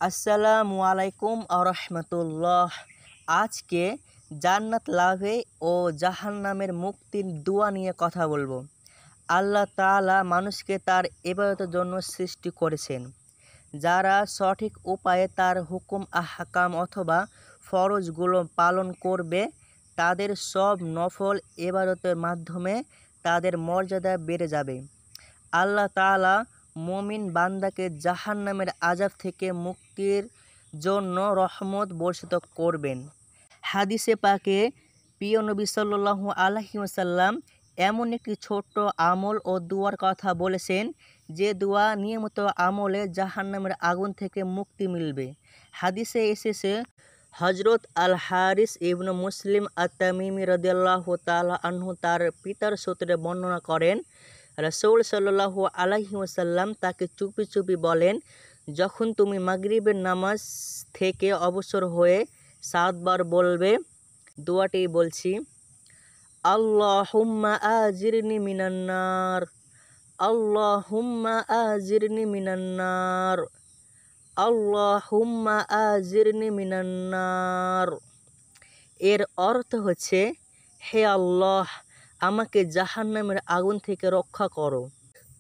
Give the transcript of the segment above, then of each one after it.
আসসালামু আলাইকুম আরহামতুল্লাহ। আজকে জান্নাত লাভে ও জাহান্নামের মুক্তির দোয়া নিয়ে কথা বলবো। আল্লাহ তাআলা মানুষকে তার ইবাদতের জন্য সৃষ্টি করেছেন। যারা সঠিক উপায়ে তার হুকুম আহকাম অথবা ফরজগুলো পালন করবে, তাদের সব নফল ইবাদতের মাধ্যমে তাদের মর্যাদা বেড়ে যাবে। আল্লাহ তাআলা মুমিন বান্দাকে জাহান্নামের আযাব থেকে মুক্তির জন্য রহমত বর্ষিত করবেন। হাদিসে পাকে প্রিয় নবী সাল্লাল্লাহু আলাইহি ওয়াসাল্লাম এমন একটি ছোট্ট আমল ও দুয়ার কথা বলেছেন, যে দোয়া নিয়মিত আমলে জাহান্নামের আগুন থেকে মুক্তি মিলবে। হাদিসে এসেছে, হযরত আল হারিস ইবনে মুসলিম আত-তামিমি রাদিয়াল্লাহু তাআলা আনহু তার পিতার সূত্রে বর্ণনা করেন, রাসূল সাল্লাল্লাহু আলাইহি ওয়াসাল্লাম তাকে চুপি চুপি বলেন, যখন তুমি মাগরিবের নামাজ থেকে অবসর হয়ে 7 বার বলবে। দোয়াটি বলছি, আল্লাহুম্মা আজিরনি মিনান নার, আল্লাহুম্মা আজিরনি মিনান নার, আল্লাহুম্মা আজিরনি মিনান নার। এর অর্থ হচ্ছে, হে আল্লাহ, আমাকে জাহান্নামের আগুন থেকে রক্ষা করো।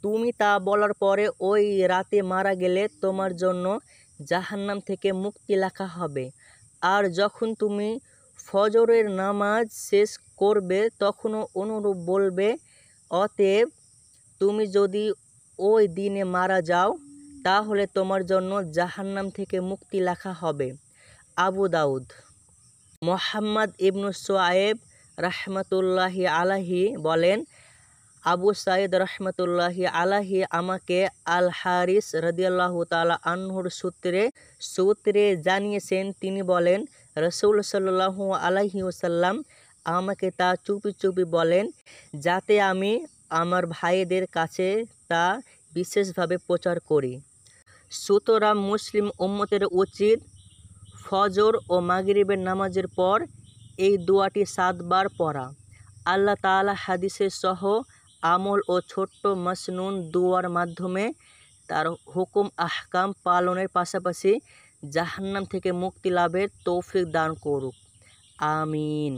তুমি তা বলার পরে ওই রাতে মারা গেলে তোমার জন্য জাহান্নাম থেকে মুক্তি লেখা হবে। আর যখন তুমি ফজরের নামাজ শেষ করবে তখনও অনুরূপ বলবে। অতএব তুমি যদি ওই দিনে মারা যাও, তাহলে তোমার জন্য জাহান্নাম থেকে মুক্তি লেখা হবে। আবু দাউদ। মুহাম্মদ ইবনু শুআয়ব রাহমাতুল্লাহি আলাইহি বলেন, আবু সাঈদ রাহমাতুল্লাহি আলাইহি আমাকে আল হারিস রাদিয়াল্লাহু তাআলা আনহুর সূত্রে জানিয়েছেন। তিনি বলেন, রাসূল সাল্লাল্লাহু আলাইহি ওয়াসাল্লাম আমাকে তা চুপি চুপি বলেন, যাতে আমি আমার ভাইদের কাছে তা বিশেষভাবে প্রচার করি। সুতরাং মুসলিম উম্মতের উচিত ফজর ও মাগরিবের নামাজের পর এই দোয়াটি 7 বার পড়া। আল্লাহ তাআলা হাদিসের সহ আমল ও ছোট্ট মাসনুন দুয়ার মাধ্যমে তার হুকুম আহকাম পালনের পাশাপাশি জাহান্নাম থেকে মুক্তি লাভের তৌফিক দান করুক। আমিন।